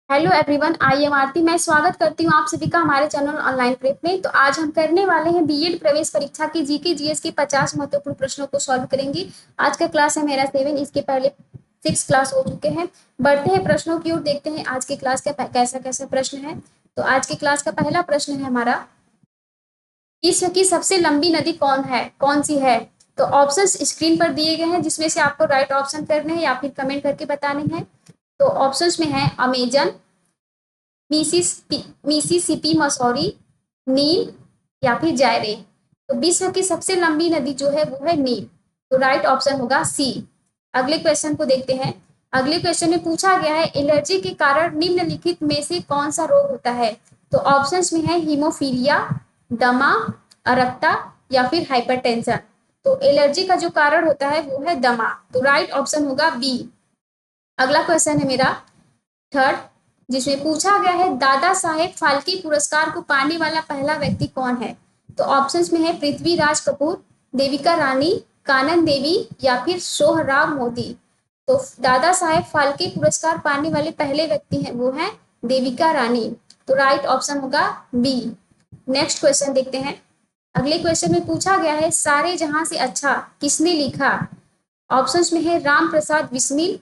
Hello everyone, I am आरती। मैं स्वागत करती हूँ आप सभी का हमारे चैनल ऑनलाइन प्रेप में। तो आज हम करने वाले हैं बीएड प्रवेश परीक्षा की जीके जीएस के 50 महत्वपूर्ण प्रश्नों को सॉल्व करेंगे। आज का क्लास है मेरा 7, इसके पहले 6 क्लास हो चुके हैं। बढ़ते हैं प्रश्नों की ओर, देखते हैं आज के क्लास का कैसा कैसा प्रश्न है। तो आज के क्लास का पहला प्रश्न है हमारा, विश्व की सबसे लंबी नदी कौन सी है। तो ऑप्शंस स्क्रीन पर दिए गए हैं, जिसमें से आपको राइट ऑप्शन करने हैं या फिर कमेंट करके बताने हैं। तो ऑप्शंस में है अमेजन, मिसिसिपी, मसौरी, नील या फिर जायरे। तो विश्व की सबसे लंबी नदी जो है वो है नील। तो राइट ऑप्शन होगा सी। अगले क्वेश्चन को देखते हैं। अगले क्वेश्चन में पूछा गया है, एलर्जी के कारण निम्नलिखित में से कौन सा रोग होता है। तो ऑप्शंस में है हीमोफीलिया, दमा, अरक्ता या फिर हाइपरटेंशन। तो एलर्जी का जो कारण होता है वो है दमा। तो राइट ऑप्शन होगा बी। अगला क्वेश्चन है मेरा थर्ड, जिसमें पूछा गया है, दादा साहेब फाल्के पुरस्कार को पाने वाला पहला व्यक्ति कौन है। तो ऑप्शंस में है पृथ्वीराज कपूर, देविका रानी, कानन देवी या फिर सोहराब मोदी। तो दादा साहेब फाल्के पुरस्कार पाने वाले पहले व्यक्ति हैं वो हैं देविका रानी। तो राइट ऑप्शन होगा बी। नेक्स्ट क्वेश्चन देखते हैं। अगले क्वेश्चन में पूछा गया है, सारे जहां से अच्छा किसने लिखा। ऑप्शंस में है राम प्रसाद बिस्मिल,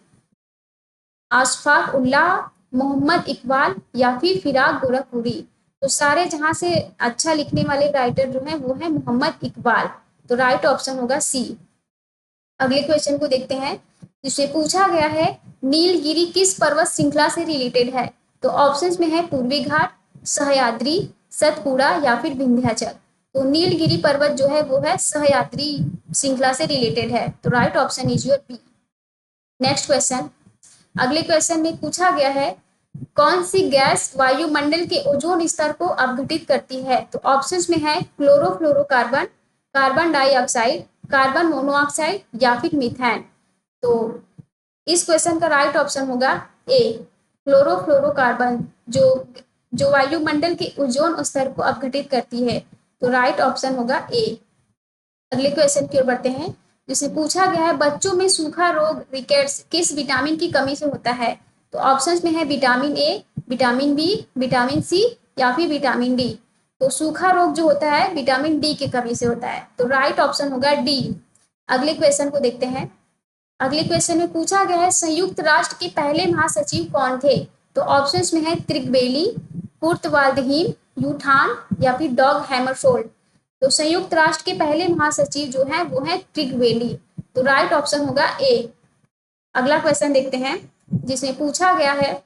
अशफाक उल्लाह, मोहम्मद इकबाल या फिर फिराक गोरखपुरी। तो सारे जहां से अच्छा लिखने वाले राइटर जो है वो है मोहम्मद इकबाल। तो राइट ऑप्शन होगा सी। अगले क्वेश्चन को देखते हैं, जिससे पूछा गया है, नीलगिरी किस पर्वत श्रृंखला से रिलेटेड है। तो ऑप्शंस में है पूर्वी घाट, सह्याद्री, सतपुड़ा या फिर विंध्याचल। तो नीलगिरी पर्वत जो है वो है सह्याद्री श्रृंखला से रिलेटेड है। तो right option is your B. Next question. अगले क्वेश्चन में पूछा गया है, कौन सी गैस वायुमंडल के ओजोन स्तर को अपघटित करती है। तो ऑप्शंस में है chlorofluorocarbon, carbon dioxide, carbon monoxide या फिर मीथेन। तो इस क्वेश्चन का राइट ऑप्शन होगा ए, क्लोरोफ्लोरोकार्बन, जो जो वायुमंडल के ओजोन स्तर को अपघटित करती है। तो राइट ऑप्शन होगा ए। अगले क्वेश्चन की ओर बढ़ते हैं, जिसे पूछा गया है, बच्चों में सूखा रोग रिकेट्स किस विटामिन की कमी से होता है। तो ऑप्शंस में है vitamin A, vitamin B, vitamin C या फिर विटामिन डी। तो सूखा रोग जो होता है विटामिन डी की कमी से होता है। तो राइट ऑप्शन होगा डी। अगले क्वेश्चन को देखते हैं। अगले क्वेश्चन में पूछा गया है, संयुक्त राष्ट्र के पहले महासचिव कौन थे। तो ऑप्शंस में है त्रिगबेली, कुर्तवाल्डहीम, यूथान या फिर डॉग हैमरशोल्ड। तो संयुक्त राष्ट्र के पहले महासचिव जो है वो है त्रिगबेली। तो राइट ऑप्शन होगा ए। अगला क्वेश्चन देखते हैं, जिसमें पूछा गया है,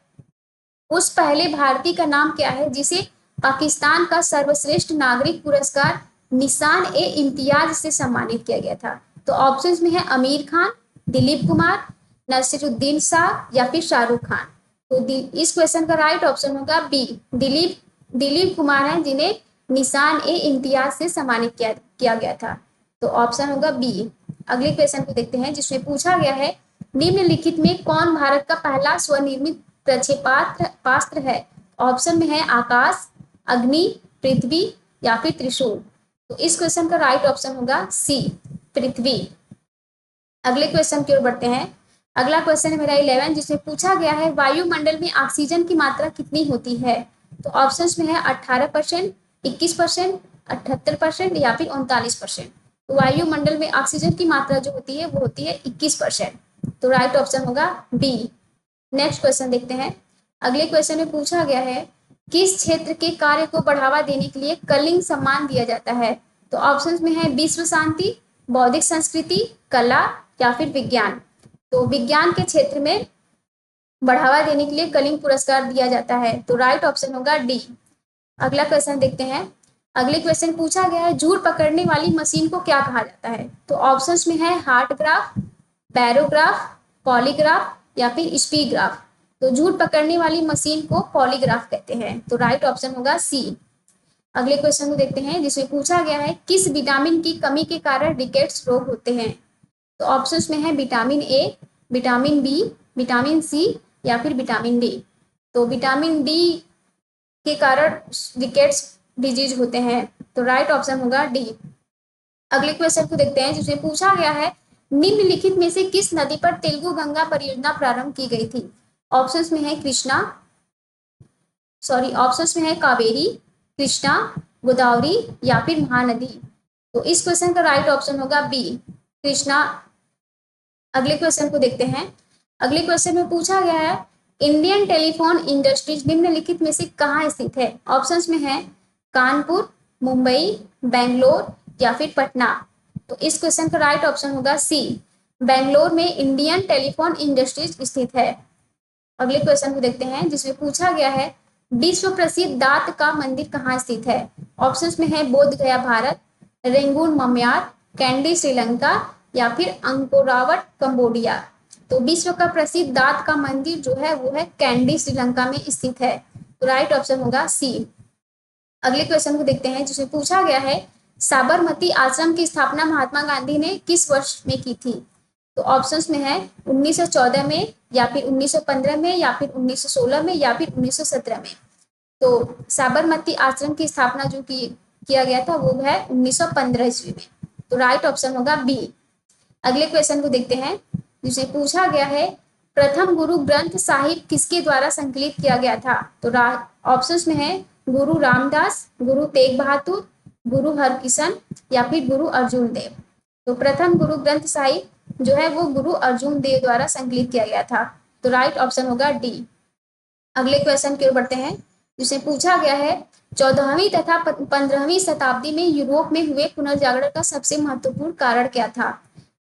उस पहले भारतीय का नाम क्या है जिसे पाकिस्तान का सर्वश्रेष्ठ नागरिक पुरस्कार निशान ए इम्तियाज से सम्मानित किया गया था। तो ऑप्शंस में है आमिर खान, दिलीप कुमार, नसीरुद्दीन शाह या फिर शाहरुख खान। तो इस क्वेश्चन का राइट ऑप्शन होगा बी, दिलीप कुमार हैं जिन्हें निशान ए इम्तियाज से सम्मानित किया गया था। तो ऑप्शन होगा बी। अगले क्वेश्चन को देखते हैं, जिसमें पूछा गया है, निम्नलिखित में कौन भारत का पहला स्वनिर्मित प्रक्षेपास्त्र है। ऑप्शन में है आकाश, अग्नि, पृथ्वी या फिर त्रिशूल। तो इस क्वेश्चन का राइट ऑप्शन होगा सी, पृथ्वी। अगले क्वेश्चन की ओर बढ़ते हैं। अगला क्वेश्चन है मेरा 11, जिसमें पूछा गया है, वायुमंडल में ऑक्सीजन की मात्रा कितनी होती है। तो ऑप्शंस में है 18%, 21%, 78% या फिर 39%। तो वायुमंडल में ऑक्सीजन की मात्रा जो होती है वो होती है 21%। तो राइट ऑप्शन होगा बी। नेक्स्ट क्वेश्चन देखते हैं। अगले क्वेश्चन में पूछा गया है, किस क्षेत्र के कार्य को बढ़ावा देने के लिए कलिंग सम्मान दिया जाता है। तो ऑप्शंस में है विश्व शांति, बौद्धिक संस्कृति, कला या फिर विज्ञान। तो विज्ञान के क्षेत्र में बढ़ावा देने के लिए कलिंग पुरस्कार दिया जाता है। तो राइट ऑप्शन होगा डी। अगला क्वेश्चन देखते हैं। अगले क्वेश्चन पूछा गया है, झूठ पकड़ने वाली मशीन को क्या कहा जाता है। तो ऑप्शंस में है हार्टग्राफ, बैरोग्राफ, पॉलीग्राफ या फिर स्पीग्राफ। तो झूठ पकड़ने वाली मशीन को पॉलीग्राफ कहते हैं। तो राइट ऑप्शन होगा सी। अगले क्वेश्चन को देखते हैं, जिसमें पूछा गया है, किस विटामिन की कमी के कारण रिकेट्स रोग होते हैं। तो ऑप्शंस में है vitamin A, vitamin B, vitamin C या फिर विटामिन डी। तो विटामिन डी के कारण रिकेट्स डिजीज होते हैं। तो राइट ऑप्शन होगा डी। अगले क्वेश्चन को देखते हैं, जिसमें पूछा गया है, निम्नलिखित में से किस नदी पर तेलुगु गंगा परियोजना प्रारंभ की गई थी। ऑप्शंस में है कृष्णा, सॉरी ऑप्शंस में है कावेरी, कृष्णा, गोदावरी या फिर महानदी। तो इस क्वेश्चन का राइट ऑप्शन होगा बी, कृष्णा। अगले क्वेश्चन को देखते हैं। अगले क्वेश्चन में पूछा गया है इंडियन टेलीफोन इंडस्ट्रीज निम्नलिखित में से कहाँ स्थित है। ऑप्शंस में है कानपुर, मुंबई, बेंगलोर या फिर पटना। तो इस क्वेश्चन का राइट ऑप्शन होगा सी, बेंगलोर में इंडियन टेलीफोन इंडस्ट्रीज स्थित है। अगले क्वेश्चन को देखते हैं जिसमें पूछा गया है विश्व प्रसिद्ध दांत का मंदिर कहाँ स्थित है। ऑप्शंस में है बोध गया भारत, रेंगून म्यांमार, कैंडी श्रीलंका या फिर अंकोरावट कंबोडिया। तो विश्व का प्रसिद्ध दांत का मंदिर जो है वो है कैंडी श्रीलंका में स्थित है। तो राइट ऑप्शन होगा सी। अगले क्वेश्चन को देखते हैं जिसमें पूछा गया है साबरमती आश्रम की स्थापना महात्मा गांधी ने किस वर्ष में की थी। तो ऑप्शंस में है 1914 में या फिर 1915 में या फिर 1916 में या फिर 1917 में। तो साबरमती आश्रम की स्थापना जो किया गया था वो है 1915 ईस्वी में। तो राइट ऑप्शन होगा बी। अगले क्वेश्चन को देखते हैं जिसे पूछा गया है प्रथम गुरु ग्रंथ साहिब किसके द्वारा संकलित किया गया था। तो ऑप्शंस में है गुरु रामदास, गुरु तेग बहादुर, गुरु हरकिशन या फिर गुरु अर्जुन देव। तो प्रथम गुरु ग्रंथ साहिब जो है वो गुरु अर्जुन देव द्वारा संकलित किया गया था। तो राइट ऑप्शन होगा डी। अगले क्वेश्चन की ओर बढ़ते हैं जिसे पूछा गया है 14वीं तथा 15वीं शताब्दी में यूरोप में हुए पुनर्जागरण का सबसे महत्वपूर्ण कारण क्या था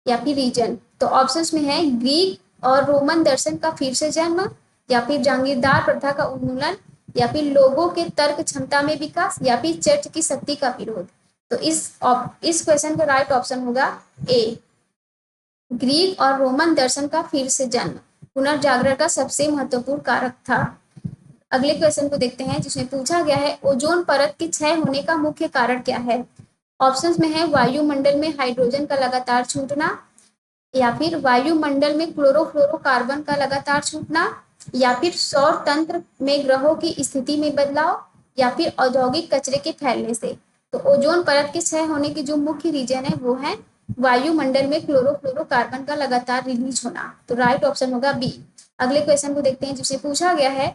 या फिर रीजन। तो ऑप्शंस में है ग्रीक और रोमन दर्शन का फिर से जन्म या फिर जागीरदार प्रथा का उन्मूलन या फिर लोगों के तर्क क्षमता में विकास या फिर चर्च की शक्ति का विरोध। तो इस क्वेश्चन का राइट ऑप्शन होगा ए, ग्रीक और रोमन दर्शन का फिर से जन्म पुनर्जागरण का सबसे महत्वपूर्ण कारक था। अगले क्वेश्चन को देखते हैं जिसमें पूछा गया है ओजोन परत के क्षय होने का मुख्य कारण क्या है। ऑप्शंस में है वायुमंडल में हाइड्रोजन का लगातार छूटना या फिर वायुमंडल में क्लोरोफ्लोरोकार्बन का लगातार छूटना या फिर सौर तंत्र में ग्रहों की स्थिति में बदलाव या फिर औद्योगिक कचरे के फैलने से। तो ओजोन परत के क्षय होने की जो मुख्य रीजन है वो है वायुमंडल में क्लोरोफ्लोरोकार्बन का लगातार रिलीज होना। तो राइट ऑप्शन होगा बी। अगले क्वेश्चन को देखते हैं जिसे पूछा गया है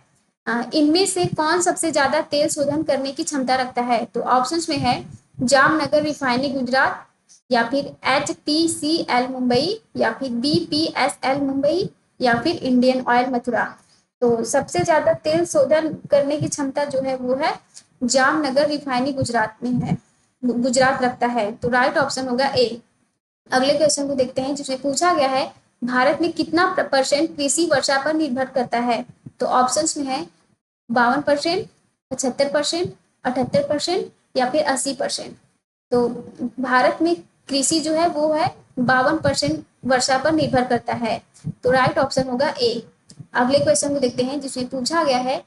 इनमें से कौन सबसे ज्यादा तेल शोधन करने की क्षमता रखता है। तो ऑप्शंस में है जामनगर रिफाइनरी गुजरात या फिर HPCL मुंबई या फिर BPSL मुंबई या फिर इंडियन ऑयल मथुरा। तो सबसे ज्यादा तेल शोधन करने की क्षमता जो है वो है जामनगर रिफाइनरी गुजरात में है, गुजरात रखता है। तो राइट ऑप्शन होगा ए। अगले क्वेश्चन को देखते हैं जिसमें पूछा गया है भारत में कितना % कृषि वर्षा पर निर्भर करता है। तो ऑप्शंस में है 52%, 75%, 78% या फिर 80%। तो भारत में कृषि जो है वो है 52% वर्षा पर निर्भर करता है। तो राइट ऑप्शन होगा ए। अगले क्वेश्चन को देखते हैं जिसमें पूछा गया है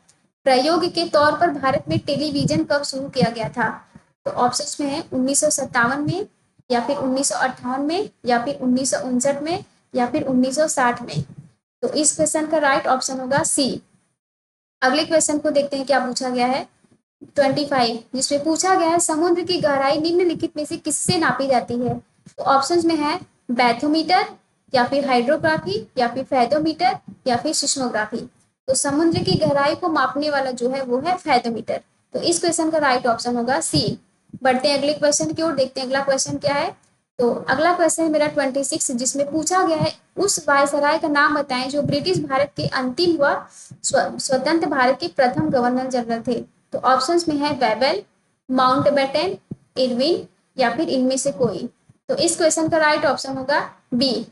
प्रयोग के तौर पर भारत में टेलीविजन कब शुरू किया गया था। तो ऑप्शंस में है 1957 में या फिर 1958 में या फिर 1959 में या फिर 1960 में। तो इस क्वेश्चन का राइट ऑप्शन होगा सी। अगले क्वेश्चन को देखते हैं क्या पूछा गया है 25 जिसमें पूछा गया है समुद्र की गहराई निम्नलिखित में से किससे नापी जाती है। तो ऑप्शंस में है बैथोमीटर या फिर हाइड्रोग्राफी या फिर फैथोमीटर या फिर सिस्मोग्राफी। तो समुद्र की गहराई को मापने वाला जो है वो है फैथोमीटर। तो इस क्वेश्चन का राइट ऑप्शन होगा सी। बढ़ते हैं अगले क्वेश्चन की ओर, देखते हैं अगला क्वेश्चन क्या है। तो अगला क्वेश्चन है मेरा 26 जिसमें पूछा गया है उस वायसराय का नाम बताएं जो ब्रिटिश भारत के अंतिम व स्वतंत्र भारत के प्रथम गवर्नर जनरल थे। तो ऑप्शंस में है वेबल, माउंटबेटन, इरविन या फिर इनमें से कोई। तो इस क्वेश्चन का राइट ऑप्शन होगा बी,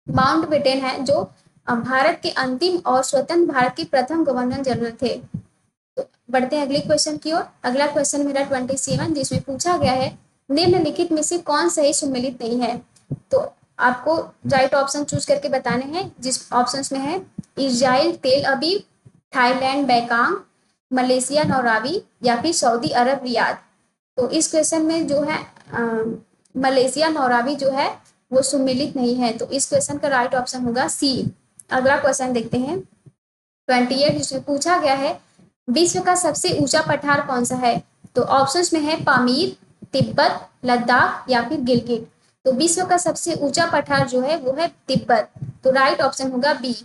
माउंटबेटन है जो भारत के अंतिम और स्वतंत्र भारत के प्रथम गवर्नर जनरल थे। तो बढ़ते हैं अगले क्वेश्चन की ओर। अगला क्वेश्चन मेरा 27 जिसमें पूछा गया है निम्नलिखित में से कौन सही सुमेलित नहीं है। तो आपको राइट ऑप्शन चूज करके बताने हैं जिस ऑप्शंस में है इजराइल तेल अवीव, थाईलैंड बैंकॉक, मलेशिया नौरावी या फिर सऊदी अरब रियाद। तो इस क्वेश्चन में जो है मलेशिया नौरावी जो है वो सुमेलित नहीं है। तो इस क्वेश्चन का राइट ऑप्शन होगा सी। अगला क्वेश्चन देखते हैं 28 जिसमें पूछा गया है विश्व का सबसे ऊंचा पठार कौन सा है। तो ऑप्शंस में है पामीर, तिब्बत, लद्दाख या फिर गिलगिट। तो विश्व का सबसे ऊंचा पठार जो है वो है तिब्बत। तो राइट ऑप्शन होगा बी।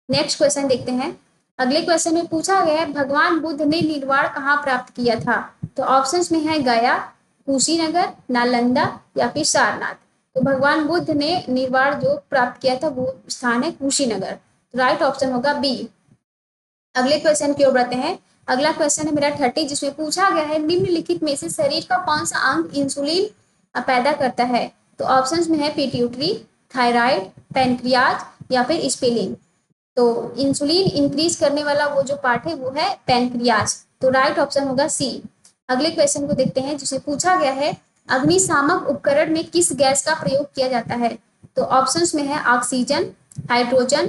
नेक्स्ट क्वेश्चन देखते हैं अगले क्वेश्चन में पूछा गया है भगवान बुद्ध ने निर्वाण कहाँ प्राप्त किया था? तो ऑप्शंस में है गया, कुशीनगर, नालंदा या फिर सारनाथ। तो भगवान बुद्ध ने निर्वाण जो प्राप्त किया था वो स्थान है कुशीनगर। तो राइट ऑप्शन होगा बी। अगले क्वेश्चन की ओर बढ़ते हैं। अगला क्वेश्चन है मेरा 30, जिसमें पूछा गया है निम्नलिखित में से शरीर का कौन सा अंग इंसुलिन पैदा करता है? तो ऑप्शंस में है पिट्यूटरी, थायराइड, पैनक्रियाज या फिर स्प्लीन। तो इंसुलिन इंक्रीज करने वाला वो जो पार्ट है वो है पैनक्रियाज। तो राइट ऑप्शन होगा सी। अगले क्वेश्चन को देखते हैं, जिसमें पूछा गया है अग्निशामक उपकरण में किस गैस का प्रयोग किया जाता है? तो ऑप्शंस में है ऑक्सीजन, हाइड्रोजन,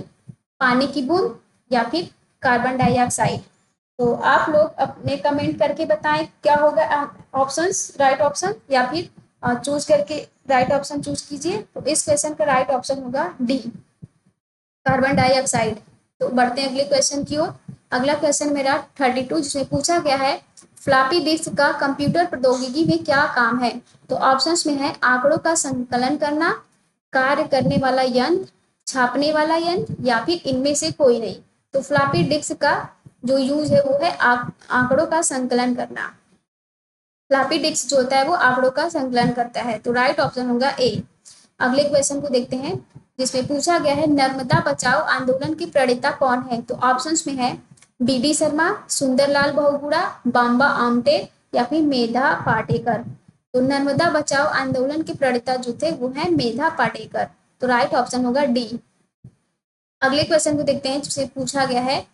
पानी की बूंद या फिर कार्बन डाइऑक्साइड। तो आप लोग अपने कमेंट करके बताएं क्या होगा ऑप्शंस, राइट ऑप्शन, या फिर चूज करके राइट ऑप्शन चूज कीजिए। तो इस क्वेश्चन का राइट ऑप्शन होगा डी, कार्बन डाइऑक्साइड। तो बढ़ते हैं अगले क्वेश्चन की ओर। अगला क्वेश्चन मेरा 32, जिसमें पूछा गया है फ्लॉपी डिस्क का कंप्यूटर प्रौद्योगिकी में क्या काम है? तो ऑप्शंस में है आंकड़ों का संकलन करना, कार्य करने वाला यंत्र, छापने वाला यंत्र या फिर इनमें से कोई नहीं। तो फ्लॉपी डिस्क का जो यूज है वो है आंकड़ों का संकलन करना। फ्लॉपी डिस्क जो होता है वो आंकड़ों का संकलन करता है। तो राइट ऑप्शन होगा ए। अगले क्वेश्चन को देखते हैं, जिसमें पूछा गया है नर्मदा बचाओ आंदोलन की प्रणेता कौन है? तो ऑप्शंस में है बी शर्मा, सुंदरलाल बहुगुणा, बांबा आमटे या फिर मेधा पाटेकर। तो नर्मदा बचाओ आंदोलन के प्रणेता जो थे वो है मेधा पाटेकर। तो राइट ऑप्शन होगा डी। अगले क्वेश्चन को देखते हैं, जिससे पूछा गया है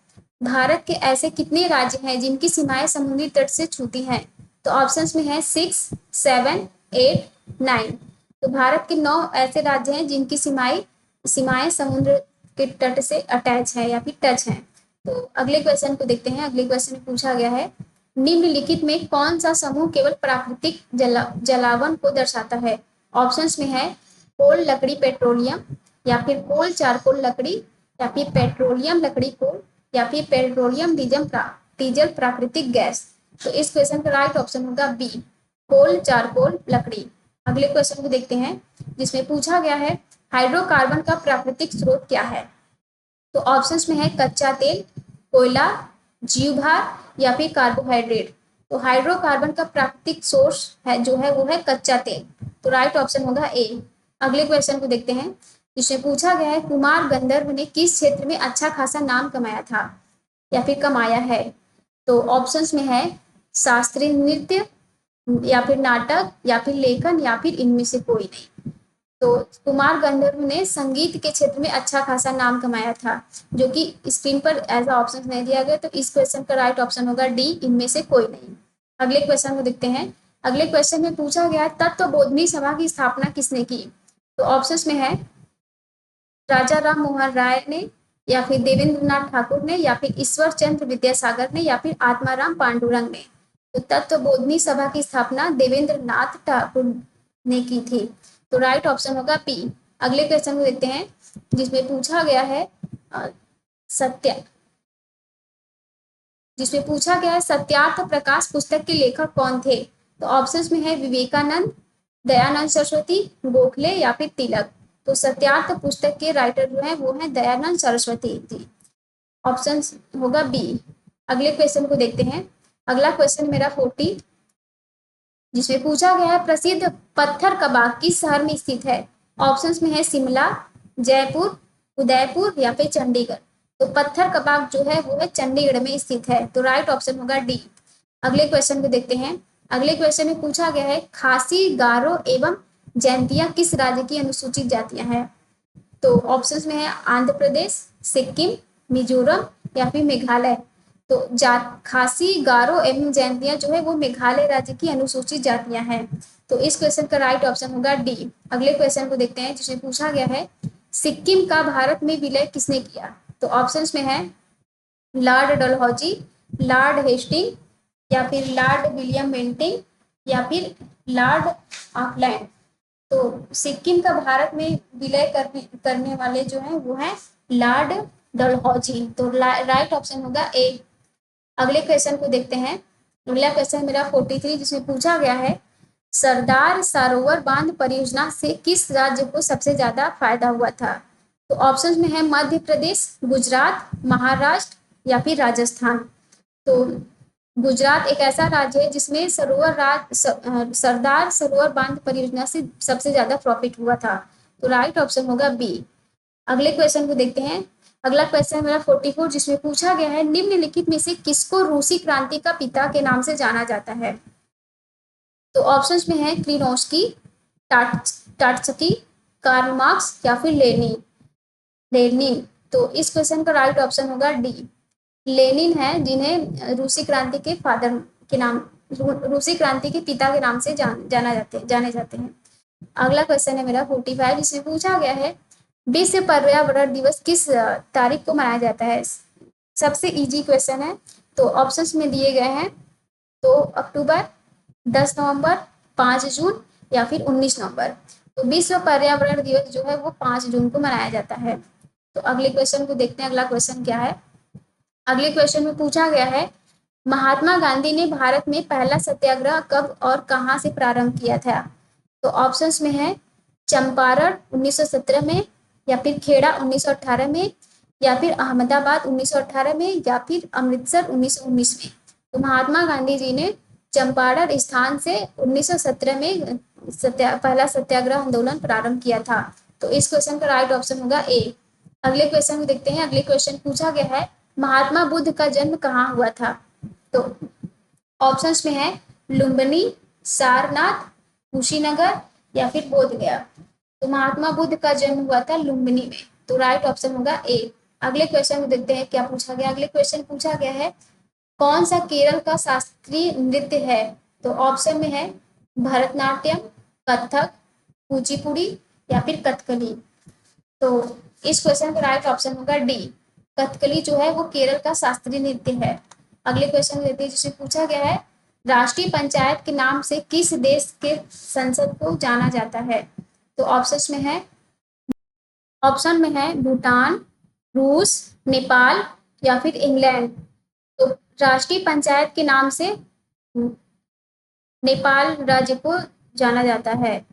भारत के ऐसे कितने राज्य हैं जिनकी सीमाएं समुद्री तट से छूती हैं? तो ऑप्शंस में है 6, 7, 8, 9। तो भारत के 9 ऐसे राज्य हैं जिनकी सीमाएं समुद्र के तट से अटैच है या फिर टच है। तो अगले क्वेश्चन को देखते हैं। अगले क्वेश्चन में पूछा गया है निम्नलिखित में कौन सा समूह केवल प्राकृतिक जलावन को दर्शाता है? ऑप्शंस में है कोल, लकड़ी, पेट्रोलियम या फिर कोल, चारकोल, लकड़ी या फिर पेट्रोलियम, लकड़ी, कोल या फिर पेट्रोलियम, डीजल, प्राकृतिक गैस। तो इस क्वेश्चन का राइट ऑप्शन होगा बी, कोल, चारकोल, लकड़ी। अगले क्वेश्चन को देखते हैं, जिसमें पूछा गया है हाइड्रोकार्बन का प्राकृतिक स्रोत क्या है? तो ऑप्शंस में है कच्चा तेल, कोयला, जीवभार या फिर कार्बोहाइड्रेट। तो हाइड्रोकार्बन का प्राकृतिक सोर्स है जो है वो है कच्चा तेल। तो राइट ऑप्शन होगा ए। अगले क्वेश्चन को देखते हैं, जिसमें पूछा गया है कुमार गंधर्व ने किस क्षेत्र में अच्छा खासा नाम कमाया था या फिर कमाया है? तो ऑप्शंस में है शास्त्रीय नृत्य या फिर नाटक या फिर लेखन या फिर इनमें से कोई नहीं। तो कुमार गंधर्व ने संगीत के क्षेत्र में अच्छा खासा नाम कमाया था, जो कि स्क्रीन पर एज ऑप्शन नहीं दिया गया। तो इस क्वेश्चन का राइट ऑप्शन होगा डी, इनमें से कोई नहीं। अगले क्वेश्चन को देखते हैं। अगले क्वेश्चन में पूछा गया तत्वबोधिनी सभा की स्थापना किसने की? तो ऑप्शंस में है राजा राम मोहन राय ने या फिर देवेंद्र नाथ ठाकुर ने या फिर ईश्वर चंद्र विद्यासागर ने या फिर आत्माराम पांडुरंग ने। तो तत्वबोधिनी सभा की स्थापना देवेंद्र नाथ ठाकुर ने की थी। तो राइट ऑप्शन होगा पी। अगले क्वेश्चन को देखते हैं, जिसमें पूछा गया है सत्यार्थ प्रकाश पुस्तक के लेखक कौन थे? तो ऑप्शंस में है विवेकानंद, दयानंद सरस्वती, गोखले या फिर तिलक। तो सत्यार्थ पुस्तक के राइटर जो है वो है दयानंद सरस्वती थी। ऑप्शन होगा बी। अगले क्वेश्चन को देखते हैं। अगला क्वेश्चन मेरा 40, जिसमें पूछा गया है प्रसिद्ध पत्थर कबाब किस शहर में स्थित है? ऑप्शंस में है शिमला, जयपुर, उदयपुर या फिर चंडीगढ़। तो पत्थर कबाब जो है वो है चंडीगढ़ में स्थित है। तो राइट ऑप्शन होगा डी। अगले क्वेश्चन को देखते हैं। अगले क्वेश्चन में पूछा गया है खासी, गारो एवं जैंतिया किस राज्य की अनुसूचित जातियां हैं? तो ऑप्शंस में है आंध्र प्रदेश, सिक्किम, मिजोरम या फिर मेघालय। तो खासी, गारो एवं जैंतिया जो है वो मेघालय राज्य की अनुसूचित जातियां हैं। तो इस क्वेश्चन का राइट ऑप्शन होगा डी। अगले क्वेश्चन को देखते हैं, जिसमें पूछा गया है सिक्किम का भारत में विलय किसने किया? तो ऑप्शंस में है लॉर्ड डलहौजी, लॉर्ड हेस्टिंग या फिर लॉर्ड विलियम बेंटिंग या फिर लॉर्ड ऑकलैंड। तो सिक्किम का भारत में विलय करने वाले जो हैं वो हैं लॉर्ड डलहौजी। तो राइट ऑप्शन होगा ए। अगले क्वेश्चन को देखते हैं। अगला क्वेश्चन मेरा 43, जिसमें पूछा गया है सरदार सरोवर बांध परियोजना से किस राज्य को सबसे ज्यादा फायदा हुआ था? तो ऑप्शंस में है मध्य प्रदेश, गुजरात, महाराष्ट्र, या फिर राजस्थान। तो गुजरात एक ऐसा राज्य है जिसमें सरदार सरोवर बांध परियोजना से सबसे ज्यादा प्रॉफिट हुआ था। तो राइट ऑप्शन होगा बी। अगले क्वेश्चन को देखते हैं। अगला क्वेश्चन मेरा 44, जिसमें पूछा गया है निम्नलिखित में से किसको रूसी क्रांति का पिता के नाम से जाना जाता है। तो ऑप्शंस में है क्लिनोस्की, टाटस्की, कार्ल मार्क्स या फिर लेनिन। तो इस क्वेश्चन का राइट ऑप्शन होगा डी, लेनिन है, जिन्हें रूसी क्रांति के फादर के नाम, रूसी क्रांति के पिता के नाम से जाने जाते हैं। अगला क्वेश्चन है मेरा 45, जिसमें पूछा गया है विश्व पर्यावरण दिवस किस तारीख को मनाया जाता है। सबसे इजी क्वेश्चन है। तो ऑप्शंस में दिए गए हैं 2 अक्टूबर, 10 नवंबर, 5 जून या फिर 19 नवंबर। तो विश्व पर्यावरण दिवस जो है वो 5 जून को मनाया जाता है। तो अगले क्वेश्चन को देखते हैं। अगला क्वेश्चन क्या है। अगले क्वेश्चन में पूछा गया है महात्मा गांधी ने भारत में पहला सत्याग्रह कब और कहां से प्रारंभ किया था। तो ऑप्शंस में है चंपारण 1917 में, या फिर खेड़ा 1918 में, या फिर अहमदाबाद 1918 में, या फिर अमृतसर 1919 में। तो महात्मा गांधी जी ने चंपारण स्थान से 1917 में पहला सत्याग्रह आंदोलन प्रारंभ किया था। तो इस क्वेश्चन का राइट ऑप्शन होगा ए। अगले क्वेश्चन को देखते हैं। अगले क्वेश्चन पूछा गया है महात्मा बुद्ध का जन्म कहाँ हुआ था। तो ऑप्शंस में है लुम्बिनी, सारनाथ, कुशीनगर या फिर बोधगया। तो महात्मा बुद्ध का जन्म हुआ था लुम्बिनी में। तो राइट ऑप्शन होगा ए। अगले क्वेश्चन को देखते हैं क्या पूछा गया। अगले क्वेश्चन पूछा गया है कौन सा केरल का शास्त्रीय नृत्य है। तो ऑप्शन में है भरतनाट्यम, कथक, कुचिपुड़ी या फिर कथकली। तो इस क्वेश्चन का राइट ऑप्शन होगा डी, कथकली जो है वो केरल का शास्त्रीय नृत्य है। अगले क्वेश्चन देते हैं, जिसमें पूछा गया है राष्ट्रीय पंचायत के नाम से किस देश के संसद को जाना जाता है। तो ऑप्शन में है भूटान, रूस, नेपाल या फिर इंग्लैंड। तो राष्ट्रीय पंचायत के नाम से नेपाल राज्य को जाना जाता है।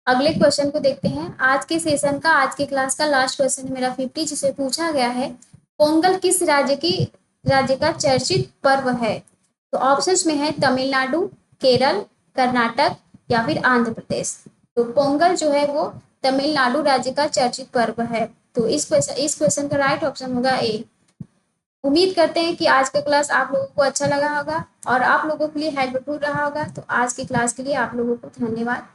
अगले क्वेश्चन को देखते हैं। आज के सेशन का, आज के क्लास का लास्ट क्वेश्चन है मेरा 50, जिसे पूछा गया है पोंगल किस राज्य का चर्चित पर्व है। तो ऑप्शंस में है तमिलनाडु, केरल, कर्नाटक या फिर आंध्र प्रदेश। तो पोंगल जो है वो तमिलनाडु राज्य का चर्चित पर्व है। तो इस क्वेश्चन का राइट ऑप्शन होगा ए। उम्मीद करते हैं कि आज का क्लास आप लोगों को अच्छा लगा होगा और आप लोगों के लिए हेल्पफुल रहा होगा। तो आज की क्लास के लिए आप लोगों को धन्यवाद।